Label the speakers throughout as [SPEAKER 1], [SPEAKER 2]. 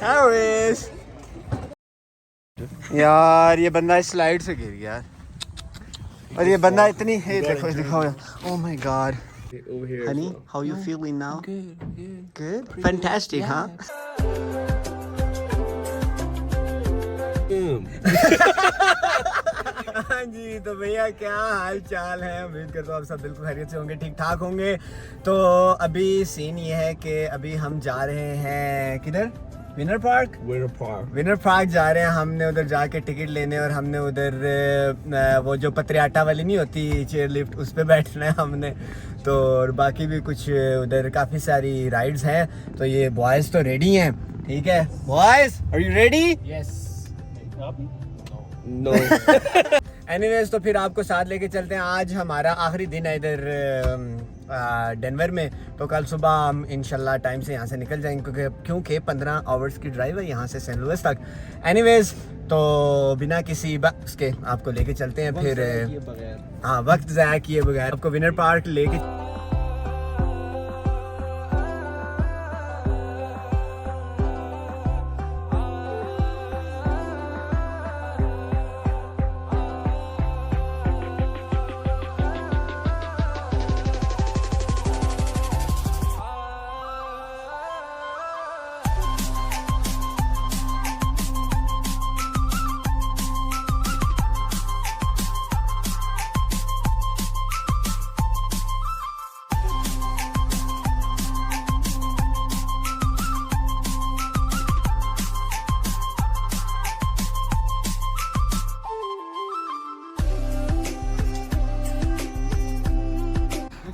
[SPEAKER 1] Harris यार ये बंदा इस स्लाइड से गिर गया और ये बंदा इतनी है देखो दिखाओ oh my God Honey how you feeling now good fantastic हाँ हाँ जी तो भैया क्या हाल चाल है उम्मीद करता हूँ आप सब बिल्कुल खैरियत से होंगे ठीक ठाक होंगे। तो अभी सीन ये है कि अभी हम जा रहे हैं किधर विनर पार्क जा रहे हैं। हमने उधर जाके टिकट लेने और हमने उधर वो जो पत्रियाटा वाली नहीं होती चेयर लिफ्ट उस पर बैठना है हमने। तो और बाकी भी कुछ उधर काफ़ी सारी राइड्स हैं। तो ये बॉयज़ तो रेडी हैं ठीक है boys are you ready?
[SPEAKER 2] Yes
[SPEAKER 1] no anyways तो फिर आपको साथ लेके चलते हैं। आज हमारा आखिरी दिन है इधर डेनवर में। तो कल सुबह हम इंशाल्लाह टाइम से यहाँ से निकल जाएंगे क्योंकि 15 आवर्स की ड्राइव है यहाँ से सेंट लुइस तक। एनीवेज तो बिना किसी बक्स के आपको लेके चलते हैं फिर हाँ वक्त ज़ाया किए बगैर आपको विनर पार्क लेके।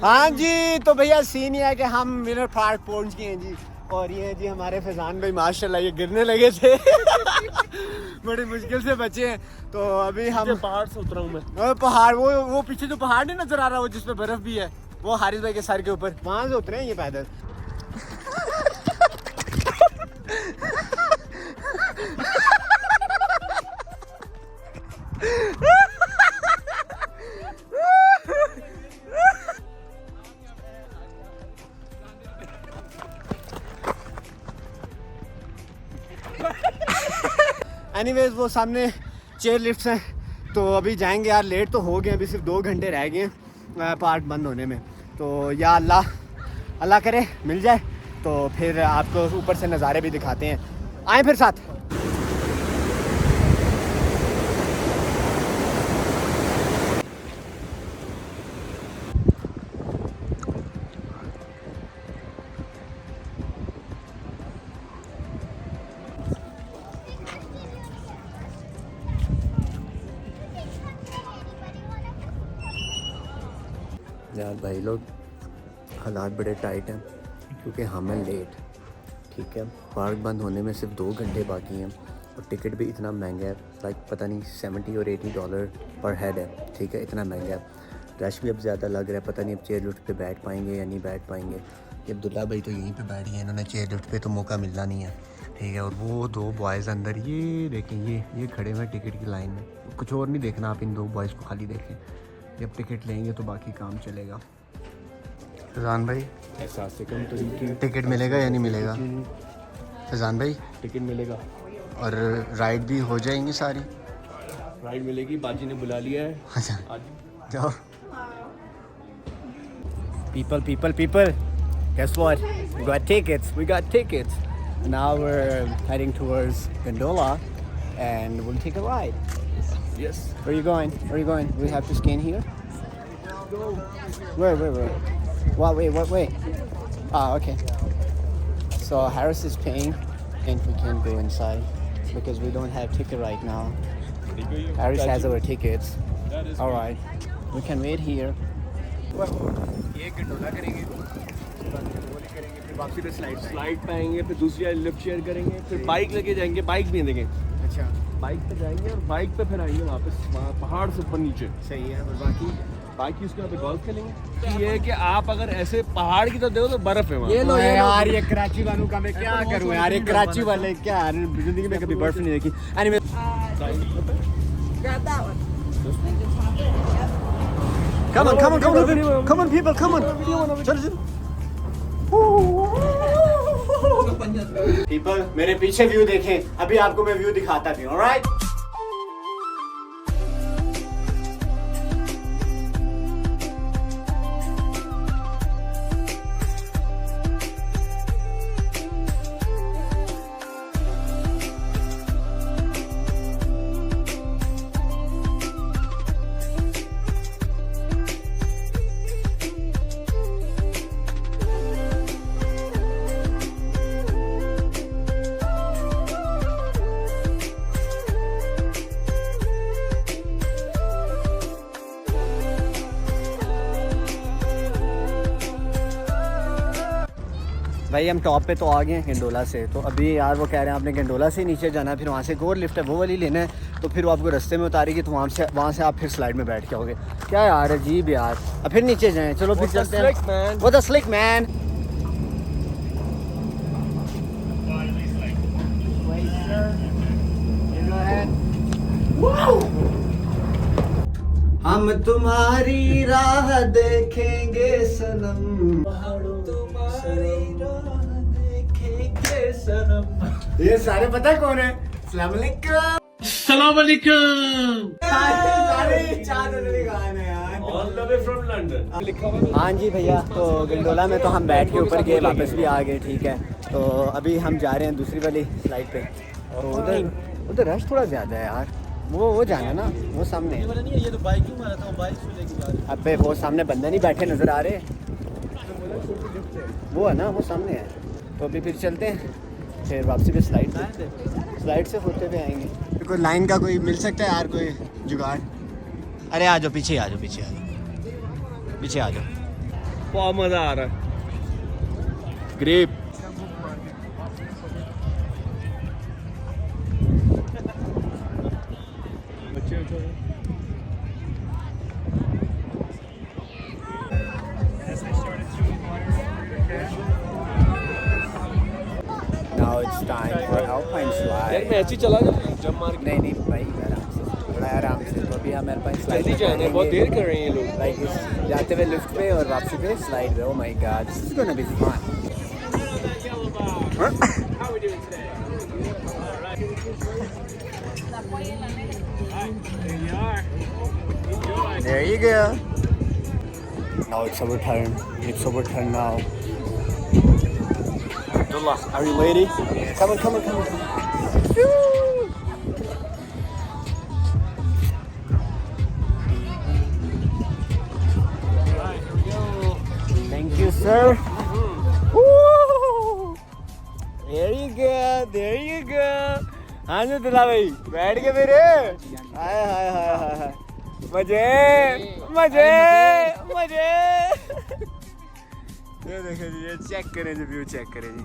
[SPEAKER 1] हाँ जी तो भैया सीन ये है कि हम विनर पार्क पहुंच गए हैं जी। और ये जी हमारे फैजान भाई माशाल्लाह ये गिरने लगे थे बड़ी मुश्किल से बचे हैं। तो अभी हम
[SPEAKER 2] पहाड़ से उतरा हूँ मैं।
[SPEAKER 1] पहाड़ वो पीछे जो पहाड़ नहीं नजर आ रहा वो जिसपे बर्फ भी है वो हारिस भाई के सर के ऊपर वहां से उतरे हैं ये पैदल। एनीवेज वो सामने चेयर लिफ्ट्स हैं तो अभी जाएंगे यार। लेट तो हो गए अभी सिर्फ 2 घंटे रह गए हैं पार्क बंद होने में। तो या अल्लाह करे मिल जाए तो फिर आपको ऊपर से नज़ारे भी दिखाते हैं। आए फिर साथ। यार भाई लोग हालात बड़े टाइट हैं क्योंकि हम हैं लेट ठीक है। पार्क बंद होने में सिर्फ 2 घंटे बाकी हैं और टिकट भी इतना महंगा है लाइक पता नहीं $70 और $80 पर हेड है ठीक है इतना महंगा है। रश भी अब ज़्यादा लग रहा है पता नहीं अब चेयर लिफ्ट पे बैठ पाएंगे या नहीं बैठ पाएंगे। ये अब्दुल्ला भाई तो यहीं पे बैठ गए इन्होंने चेयर लिफ्ट पे तो मौका मिलना नहीं है ठीक है। और वो 2 बॉयज़ अंदर ये देखें ये खड़े हुए टिकट की लाइन में। कुछ और नहीं देखना आप इन 2 बॉयज़ को खाली देखें। जब टिकट लेंगे तो बाकी काम चलेगा। फैजान भाई
[SPEAKER 2] एहसास से कम तो
[SPEAKER 1] टिकट मिलेगा या नहीं मिलेगा? फैजान भाई
[SPEAKER 2] टिकट मिलेगा
[SPEAKER 1] और राइड भी हो जाएंगी सारी।
[SPEAKER 2] राइड मिलेगी बाजी ने बुला लिया है।
[SPEAKER 1] अच्छा जाओ। People guess what we got tickets now we're heading towards Gondola and we'll take a ride.
[SPEAKER 2] Yes.
[SPEAKER 1] Where are you going? We have to scan here. Where? What? Wait. Ah, okay. So Harris is paying, and we can't go inside because we don't have ticket right now. Harris has our tickets. All right. We can wait here. एक gondola करेंगे, फिर वापसी पे
[SPEAKER 2] slide पे आएंगे, फिर दूसरी lift share करेंगे, फिर बाइक लेके जाएंगे, बाइक भी देंगे।
[SPEAKER 1] अच्छा
[SPEAKER 2] बाइक पे जाएंगे और बाइक पे फिर आएंगे वापस पहाड़ से ऊपर नीचे।
[SPEAKER 1] सही है। और
[SPEAKER 2] बाकी उसके बाद गोल्फ खेलेंगे। ये है कि आप अगर ऐसे पहाड़ की तरफ देखो तो बर्फ है वहाँ।
[SPEAKER 1] ये लो यार ये कराची वालों का मैं क्या करूँ यार। ये कराची वाले क्या जिंदगी में कभी बर्फ नहीं देखी। Anyway Come on people, come on. People मेरे पीछे व्यू देखें, अभी आपको मैं व्यू दिखाता भी हूँ, ऑलराइट? भाई हम टॉप पे तो आ गए हैं गंडोला से, तो अभी यार वो कह रहे हैं आपने गंडोला से नीचे जाना है, फिर वहाँ से एक और लिफ्ट है वो वाली लेना है, तो फिर वो आपको रास्ते में उतारेगी, तो वहाँ से आप फिर स्लाइड में बैठ के आओगे। क्या यार अजीब यार, अब फिर नीचे जाएं, चलो फिर चलते हैं। वो द स्लिक मैन। हम तुम्हारी राह देखेंगे सनम, ये सारे पता कौन है? अस्सलाम वालेकुम।
[SPEAKER 2] अस्सलाम वालेकुम।
[SPEAKER 1] सारे चार गाने यार।
[SPEAKER 2] All the way from London लिखा हुआ है।
[SPEAKER 1] हाँ जी भैया, तो गंडोला में तो हम बैठ के ऊपर गए, वापस भी आ गए, ठीक है। तो अभी हम जा रहे हैं दूसरी वाली स्लाइड पे, और उधर रश थोड़ा ज़्यादा है यार। वो जाना ना, वो सामने
[SPEAKER 2] ये तो बाइक क्यों मारा था, बाइक से लेके जा रहे हैं।
[SPEAKER 1] अबे वो सामने बंदे नहीं बैठे नज़र आ रहे, वो है ना, वो सामने है। तो अभी फिर चलते हैं, फिर वापसी पे स्लाइड से होते हुए आएंगे। कोई लाइन का कोई मिल सकता है यार, कोई जुगाड़? अरे आ जाओ, पीछे आ जाओ, पीछे आ जाओ, पीछे आ जाओ।
[SPEAKER 2] बहुत मजा आ रहा है।
[SPEAKER 1] Grape Now it's time for Alpine slide.
[SPEAKER 2] यार मैं ऐसे ही चला जाऊँ जब मार के।
[SPEAKER 1] नहीं भाई, आराम से, बड़ा आराम से। तो अभी हम Alpine slide
[SPEAKER 2] जल्दी जाना है, बहुत देर कर रहे हैं ये लोग।
[SPEAKER 1] लाइक जाते हुए लिफ्ट पे और वापसी पे स्लाइड पे। Oh my God, this is gonna be fun.
[SPEAKER 2] How are we doing today? There you are. Enjoy.
[SPEAKER 1] There you go. Now it's our turn. It's our turn now. Abdullah, are you ready? Yes. Come on.
[SPEAKER 2] Alright, here we go.
[SPEAKER 1] Thank you, sir. Woo! There you go. हाँ जी दुल्हा भाई, बैठ के मेरे। हाय मजे। ये देखिए जी, ये चेक करें जी, व्यू चेक करें जी।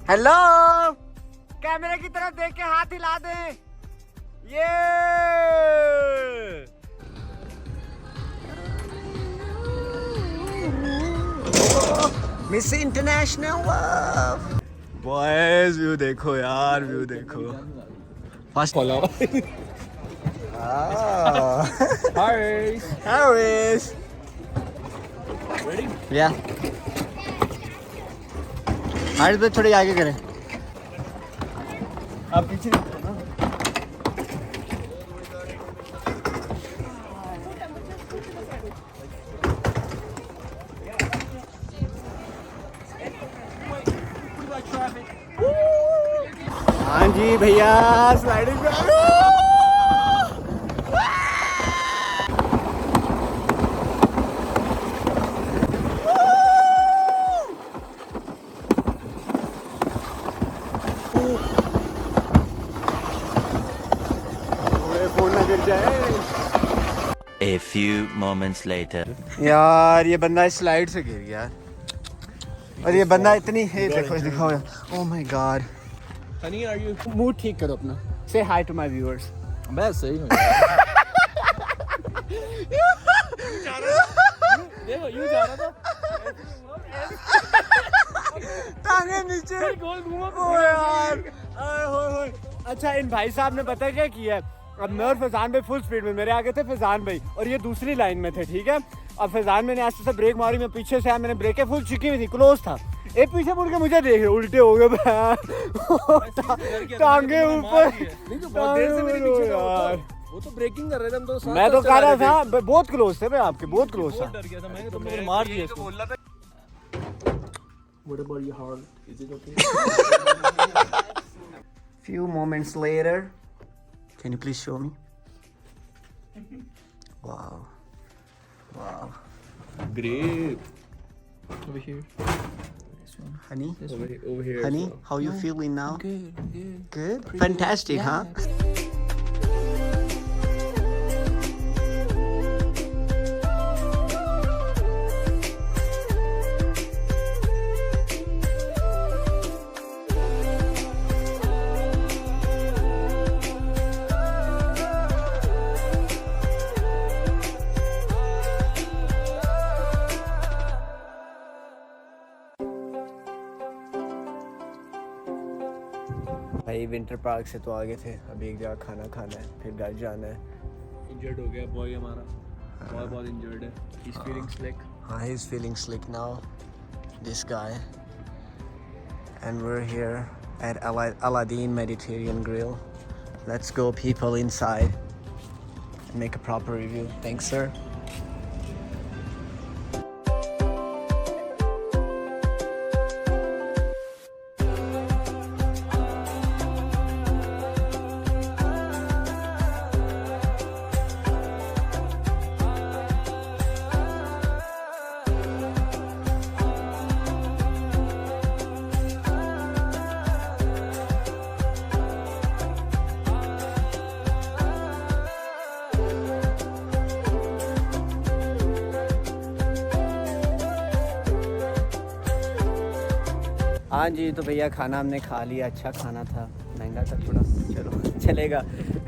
[SPEAKER 1] हेलो, कैमरे की तरफ देख के हाथ हिला दें। ये miss international love. Boys view देखो यार, व्यू देखो। First Harris.
[SPEAKER 2] Ready?
[SPEAKER 1] Yeah. Haris भाई थोड़ी आगे करें। आप पीछे ना। हाँ जी भैया, sliding
[SPEAKER 3] A few moments later.
[SPEAKER 1] यार ये बंदा इस स्लाइड से गिर गया, और ये बंदा इतनी है, देखो दिखाओ यार। Oh my God.
[SPEAKER 2] Honey, are you?
[SPEAKER 1] Mood ठीक करो अपना। से हाई टू माय व्यूअर्स।
[SPEAKER 2] मैं सही हूँ। देखो यूं जा रहा था।
[SPEAKER 1] टांगे नीचे
[SPEAKER 2] गोल घूमा
[SPEAKER 1] ओ यार आए होए होए। अच्छा इन भाई साहब ने पता क्या किया है, अब मैं और फैजान भाई फुल स्पीड में, मेरे आगे थे फैजान भाई और ये दूसरी लाइन में थे, ठीक है। अब फैजान मैंने आस्ते से ब्रेक मारी, मैं पीछे से आया, मैंने ब्रेकें फुल चिकी हुई थी, क्लोज था। एक पीछे मुड़ के मुझे देख रहे, उल्टे हो गए टांगे ऊपर।
[SPEAKER 2] नहीं तो बहुत देर से मेरे पीछे था
[SPEAKER 1] यार
[SPEAKER 2] वो तो ब्रेकिंग कर रहे थे हम तो साथ
[SPEAKER 1] मैं तो
[SPEAKER 2] साथ
[SPEAKER 1] कह
[SPEAKER 2] चला
[SPEAKER 1] रहा
[SPEAKER 2] रहे
[SPEAKER 1] था बहुत क्लोज थे मैं आपके, बहुत क्लोज
[SPEAKER 2] बहुत
[SPEAKER 1] था।
[SPEAKER 2] डर गया था मैं, तुमने मार दिया इसको। What about your heart? Is it okay?
[SPEAKER 1] Few moments later, can you please show me? Wow, wow.
[SPEAKER 2] Great. Over here.
[SPEAKER 1] Honey,
[SPEAKER 2] Over here.
[SPEAKER 1] honey,
[SPEAKER 2] so.
[SPEAKER 1] how you feeling now?
[SPEAKER 2] Good, good.
[SPEAKER 1] Good, fantastic, huh? भाई winter park से तो आगे थे, अभी एक जगह खाना खाना है, फिर घर जाना है।
[SPEAKER 2] Injured हो गया बॉय हमारा, बॉय बहुत injured है. He's feeling slick.
[SPEAKER 1] He's feeling slick now, this guy. And we're here at Aladdin Mediterranean Grill. Let's go people inside and make a proper review. Thanks sir. हाँ जी तो भैया खाना हमने खा लिया, अच्छा खाना था, महंगा था थोड़ा, चलो चलेगा।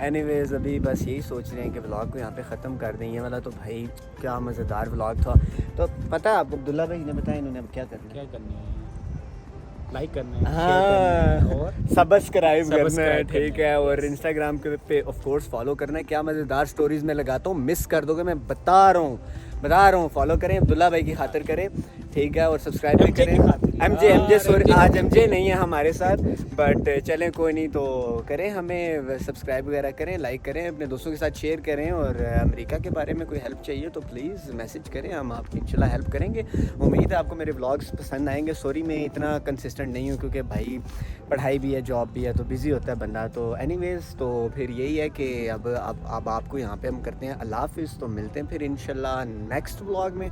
[SPEAKER 1] एनीवेज अभी बस यही सोच रहे हैं कि व्लॉग को यहाँ पे ख़त्म कर दें। ये वाला तो भाई क्या मज़ेदार व्लॉग था। तो पता है आपको अब्दुल्ला भाई ने बताया इन्होंने अब क्या करना है?
[SPEAKER 2] क्या करना है? लाइक करना है,
[SPEAKER 1] हाँ
[SPEAKER 2] और
[SPEAKER 1] सब्सक्राइब करना है,
[SPEAKER 2] Subscribe
[SPEAKER 1] ठीक
[SPEAKER 2] करना
[SPEAKER 1] है।
[SPEAKER 2] है,
[SPEAKER 1] और इंस्टाग्राम के पे ऑफ कोर्स फॉलो करना है। क्या मज़ेदार स्टोरीज में लगाता हूँ, मिस कर दोगे, मैं बता रहा हूँ। फॉलो करें, अब्दुल्ला भाई की खातिर करें, ठीक है। और सब्सक्राइब भी करें। एमजे सॉरी आज एमजे नहीं है हमारे साथ, बट चलें कोई नहीं, तो करें हमें सब्सक्राइब वगैरह करें, लाइक करें, अपने दोस्तों के साथ शेयर करें। और अमेरिका के बारे में कोई हेल्प चाहिए तो प्लीज़ मैसेज करें, हम आपकी इंशाल्लाह हेल्प करेंगे। उम्मीद है आपको मेरे व्लॉग्स पसंद आएंगे। सॉरी मैं इतना कंसिस्टेंट नहीं हूँ क्योंकि भाई पढ़ाई भी है, जॉब भी है, तो बिज़ी होता है बंदा। तो एनीवेज़ तो फिर यही है कि अब आपको यहाँ पे हम करते हैं अल्लाह हाफ़िज़। तो मिलते हैं फिर इंशाल्लाह नेक्स्ट व्लॉग में।